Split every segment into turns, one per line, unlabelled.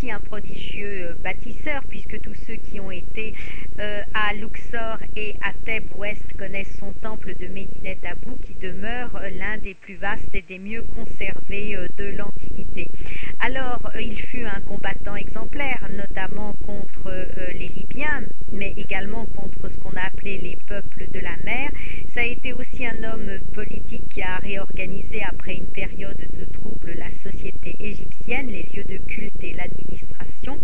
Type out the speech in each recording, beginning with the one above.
aussi un prodigieux bâtisseur, puisque tous ceux qui ont été à Luxor et à Thèbes ouest connaissent son temple de Médinet Abou, qui demeure l'un des plus vastes et des mieux conservés de l'Antiquité. Alors, il fut un combattant exemplaire, notamment contre les Libyens, mais également contre ce qu'on a appelé les peuples de la mer. Ça a été aussi un homme politique qui a réorganisé après une période de troubles la société égyptienne, les lieux de culte et l'administration,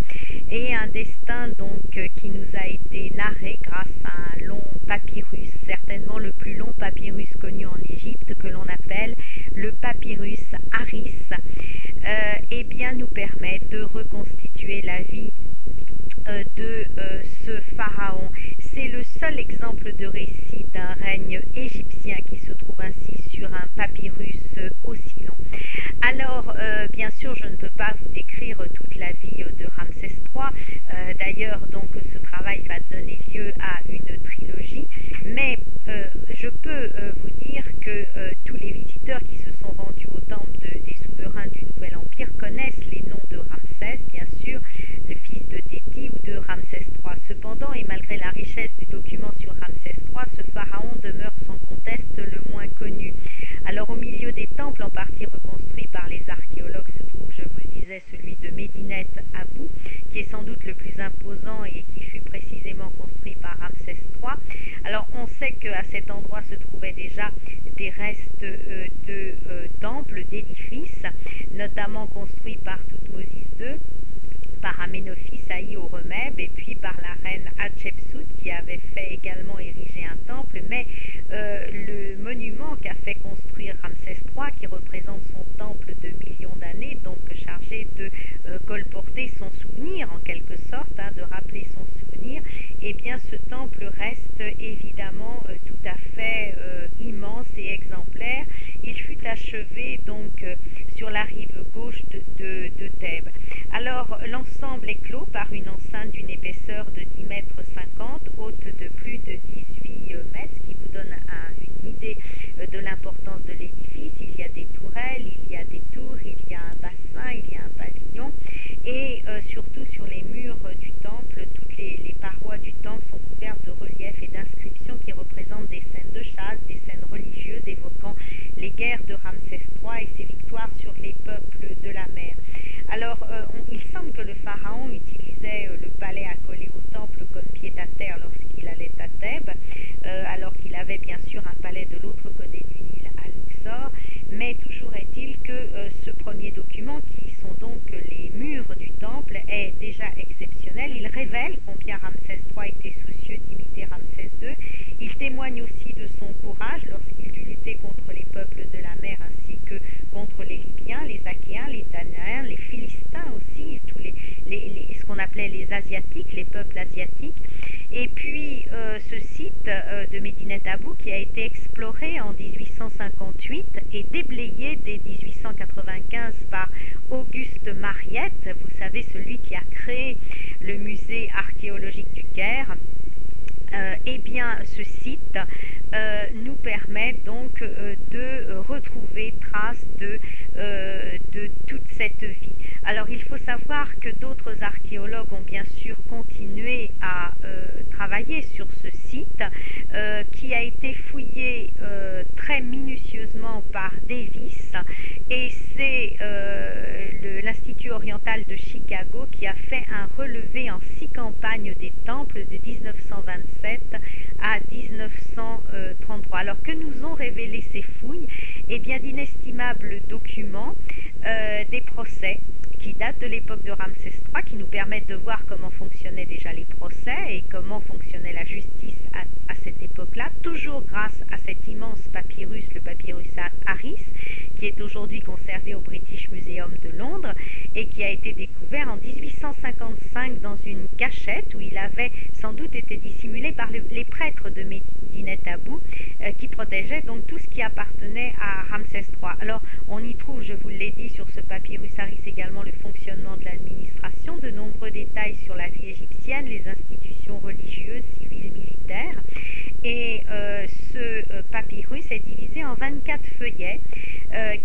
et un destin donc qui nous a été narré grâce à un long papyrus, certainement le plus long papyrus connu en Égypte, que l'on appelle le papyrus Harris, et bien nous permet de reconstituer la vie de ce pharaon. C'est le seul exemple de récit d'un règne égyptien qui se trouve ainsi sur un papyrus aussi long. Alors, bien sûr, je ne peux pas vous décrire toute la vie de Ramsès III. D'ailleurs, donc, ce travail va donner lieu à une trilogie. Mais je peux vous dire que tous les visiteurs qui se sont rendus au temple des souverains du Nouvel Empire connaissent les noms de Ramsès, bien sûr, le fils de Téti ou de Ramsès III. Cependant, et malgré la richesse des documents sur Ramsès III, ce pharaon demeure sans conteste le moins connu. Alors, au milieu des temples, en partie reconstruits par les archéologues, se trouve, je vous le disais, celui de Médinet Abou, qui est sans doute le plus imposant et qui fut précisément construit par Ramsès III. Alors, on sait qu'à cet endroit se trouvaient déjà des restes de temples, d'édifices, notamment construits par Thoutmosis II, par Aménophis Haï au Remeb, et puis par la reine Hatshepsut qui avait fait également ériger un temple. Mais le monument qu'a fait construire Ramsès III, qui représente son temple de millions d'années, donc chargé de colporter son souvenir en quelque sorte, de rappeler son souvenir, et bien ce temple reste évidemment tout à fait immense et exemplaire. Il fut achevé donc sur la rive gauche de Thèbes. Alors l'ensemble est clos par une enceinte d'une épaisseur de 10 mètres 50, haute de plus de 18 mètres, ce qui vous donne une idée de l'importance de l'édifice. Il y a des tourelles, il y a des tours, il y a un bassin, il y a un pavillon, et surtout sur les murs du temple, toutes les parois du temple sont couvertes de reliefs et d'inscriptions qui représentent des scènes de chasse, des scènes religieuses évoquant les guerres de Ramsès III et ses victoires sur les peuples de la mer. Alors, il semble que le pharaon utilisait le palais accolé au temple comme pied-à-terre lorsqu'il allait à Thèbes, alors qu'il avait bien sûr un palais de l'autre côté du Nil à Luxor. Mais toujours est-il que ce premier document, qui sont donc les murs du temple, est déjà exceptionnel. Il révèle combien Ramsès III était soucieux d'imiter Ramsès II. Il témoigne aussi de son courage lorsqu'il dut lutter contre les peuples de la mer ainsi que contre les Libyens, les Achéens, les Danaens, les Philistins aussi, tous ce qu'on appelait les Asiatiques, les peuples asiatiques. Et puis ce site de Médinet Abou, qui a été exploré en 1858 et déblayé dès 1895 par Auguste Mariette, vous savez, celui qui a créé le musée archéologique du Caire. Eh bien, ce site nous permet donc de retrouver trace de toute cette vie. Alors, il faut savoir que d'autres archéologues ont bien sûr continué à travailler sur ce site qui a été fouillé très minutieusement par Davis, et c'est l'Institut oriental de Chicago qui a fait un relevé en 6 campagnes des temples de 1927 à 1933. Alors que nous ont révélé ces fouilles? Eh bien, d'inestimables documents, des procès qui datent de l'époque de Ramsès III, qui nous permettent de voir comment fonctionnaient déjà les procès et comment fonctionnait la justice à cette époque-là, toujours grâce à cet immense papyrus, le papyrus Harris, qui est aujourd'hui conservé au British Museum de Londres et qui a été découvert en 1855 dans une cachette où il avait sans doute été dissimulé par les prêtres de Médinet Abou. qui protégeait donc tout ce qui appartenait à Ramsès III. Alors on y trouve, je vous l'ai dit, sur ce papyrus Harris également le fonctionnement de l'administration, de nombreux détails sur la vie égyptienne, les institutions religieuses, civiles, militaires. Et ce papyrus est divisé en 24 feuillets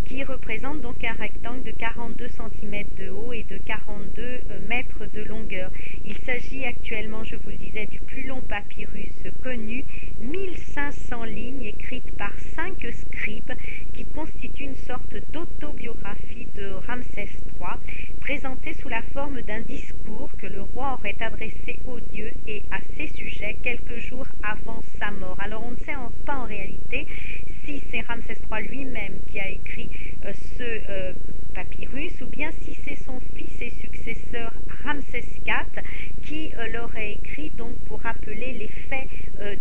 qui représentent donc un rectangle de 42 cm de haut et de 42 mètres de longueur. Il s'agit actuellement, je vous le disais, du plus long papyrus connu, 1500 lignes écrites par 5 scribes qui constituent une sorte d'autobiographie de Ramsès III, présentée sous la forme d'un discours que le roi aurait adressé aux dieux et à ses sujets quelques jours avant sa mort. Alors on ne sait pas en réalité si c'est Ramsès III lui-même qui a écrit ce papyrus ou bien si c'est son fils et successeur Ramsès IV qui l'aurait écrit donc pour rappeler les faits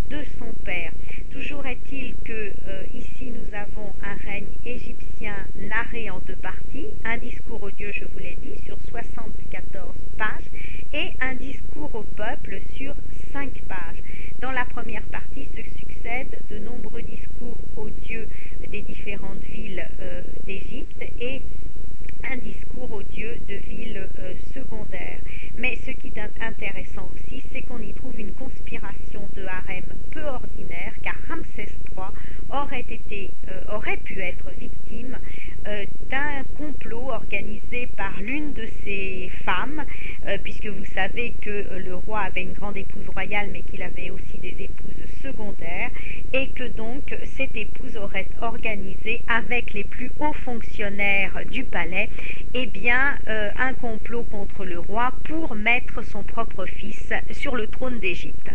de son père. Toujours est-il que ici nous avons un règne égyptien narré en deux parties, un discours aux dieux, je vous l'ai dit, sur 74 pages et un discours au peuple sur 5 pages. Dans la première partie se succèdent de nombreux discours aux dieux des différentes villes d'Égypte et un discours aux dieux de villes secondaires. Mais ce qui est intéressant aussi, c'est qu'on y trouve une conspiration de harem peu ordinaire, car Ramsès III aurait pu être victime d'un complot organisé par l'une de ses femmes, puisque vous savez que le roi avait une grande épouse royale, mais qu'il avait aussi des épouses secondaires, et que donc cette épouse aurait organisé avec les plus hauts fonctionnaires du palais un complot contre le roi pour mettre son propre fils sur le trône d'Égypte.